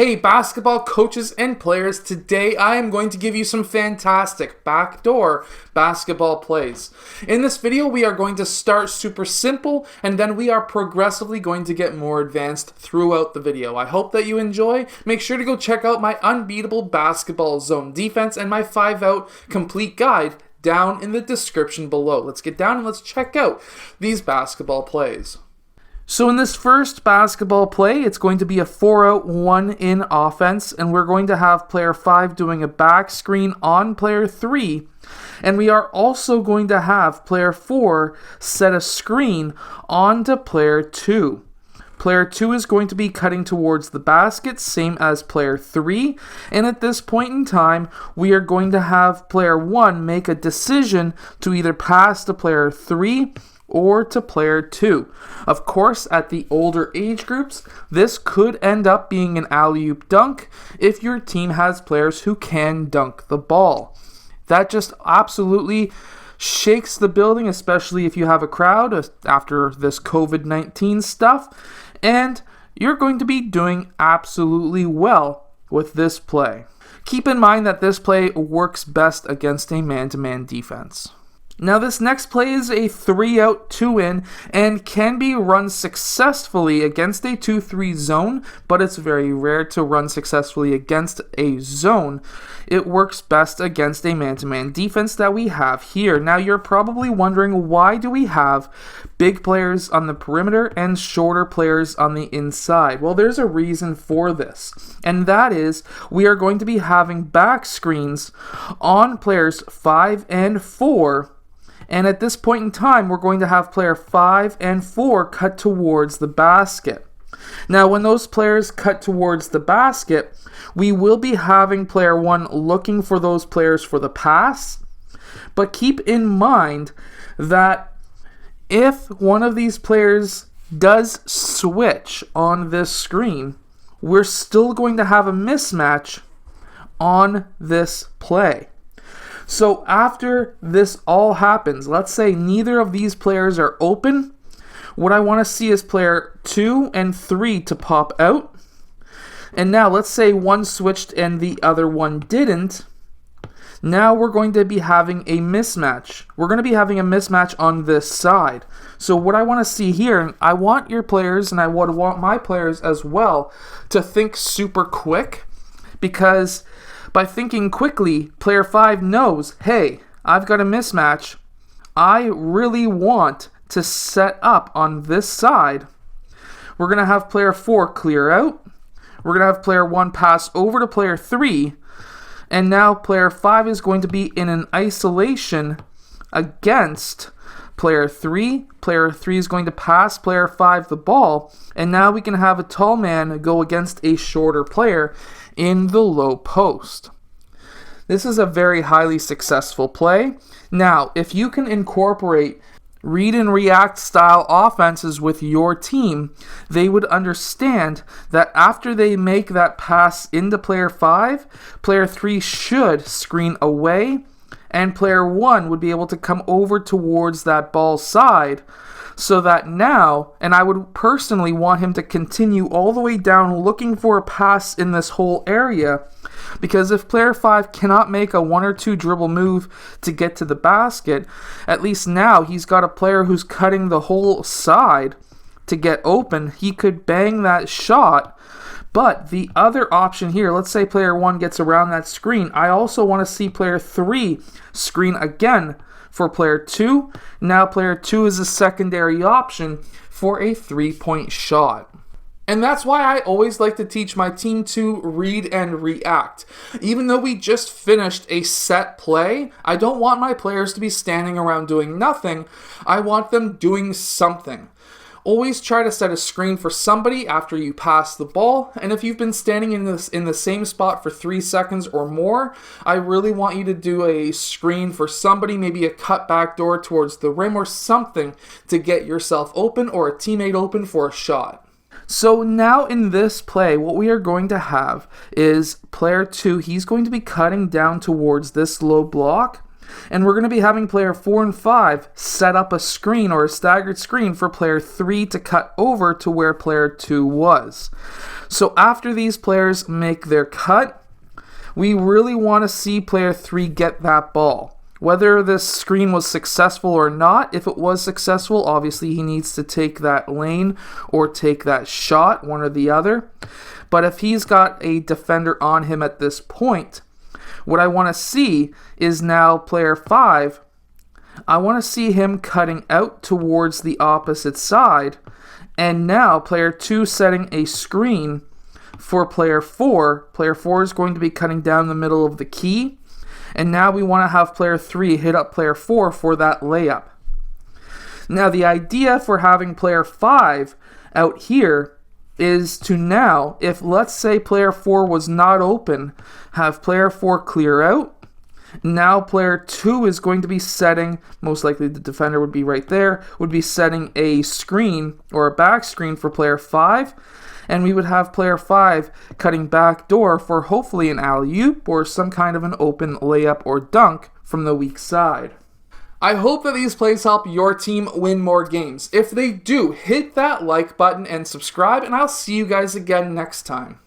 Hey basketball coaches and players, today I am going to give you some fantastic backdoor basketball plays. In this video we are going to start super simple and then we are progressively going to get more advanced throughout the video. I hope that you enjoy. Make sure to go check out my unbeatable basketball zone defense and my 5-out complete guide down in the description below. Let's get down and let's check out these basketball plays. So in this first basketball play, it's going to be a 4-out, 1-in offense, and we're going to have player 5 doing a back screen on player 3, and we are also going to have player 4 set a screen onto player 2. Player 2 is going to be cutting towards the basket, same as player 3, and at this point in time, we are going to have player 1 make a decision to either pass to player 3 or to player 2. Of course, at the older age groups, this could end up being an alley-oop dunk if your team has players who can dunk the ball. That just absolutely shakes the building, especially if you have a crowd after this COVID-19 stuff, and you're going to be doing absolutely well with this play. Keep in mind that this play works best against a man-to-man defense. Now this next play is a 3-out, 2-in and can be run successfully against a 2-3 zone, but it's very rare to run successfully against a zone. It works best against a man-to-man defense that we have here. Now you're probably wondering, why do we have big players on the perimeter and shorter players on the inside? Well, there's a reason for this, and that is we are going to be having back screens on players 5 and 4. And at this point in time, we're going to have player 5 and 4 cut towards the basket. Now, when those players cut towards the basket, we will be having player 1 looking for those players for the pass. But keep in mind that if one of these players does switch on this screen, we're still going to have a mismatch on this play. So after this all happens, let's say neither of these players are open, what I want to see is player 2 and 3 to pop out. And now let's say one switched and the other one didn't. Now we're going to be having a mismatch. We're going to be having a mismatch on this side. So what I want to see here, I want your players and I would want my players as well to think super quick, because by thinking quickly, player 5 knows, hey, I've got a mismatch. I really want to set up on this side. We're going to have player 4 clear out. We're going to have player 1 pass over to player 3. And now player 5 is going to be in an isolation against player 3. Player 3 is going to pass player 5 the ball. And now we can have a tall man go against a shorter player in the low post. This is a very highly successful play. Now, if you can incorporate read and react style offenses with your team, they would understand that after they make that pass into player 5, player 3 should screen away, and player 1 would be able to come over towards that ball side, so that now, and I would personally want him to continue all the way down looking for a pass in this whole area, because if player 5 cannot make a 1 or 2 dribble move to get to the basket, at least now he's got a player who's cutting the whole side to get open. He could bang that shot. But the other option here, let's say player 1 gets around that screen. I also want to see player 3 screen again for player 2. Now player 2 is a secondary option for a 3-point shot. And that's why I always like to teach my team to read and react. Even though we just finished a set play, I don't want my players to be standing around doing nothing. I want them doing something. Always try to set a screen for somebody after you pass the ball, and if you've been standing in the same spot for 3 seconds or more, I really want you to do a screen for somebody, maybe a cut back door towards the rim or something to get yourself open or a teammate open for a shot. So now in this play, what we are going to have is player 2, he's going to be cutting down towards this low block. And we're going to be having player 4 and 5 set up a screen or a staggered screen for player 3 to cut over to where player 2 was. So after these players make their cut, we really want to see player 3 get that ball. Whether this screen was successful or not, if it was successful, obviously he needs to take that lane or take that shot, one or the other. But if he's got a defender on him at this point, what I want to see is now player 5, I want to see him cutting out towards the opposite side, and now player 2 setting a screen for player 4. Player 4 is going to be cutting down the middle of the key, and now we want to have player 3 hit up player 4 for that layup. Now the idea for having player 5 out here is to now, if let's say player 4 was not open, have player 4 clear out. Now player 2 is going to be setting, most likely the defender would be right there, would be setting a screen or a back screen for player 5. And we would have player 5 cutting backdoor for hopefully an alley-oop or some kind of an open layup or dunk from the weak side. I hope that these plays help your team win more games. If they do, hit that like button and subscribe, and I'll see you guys again next time.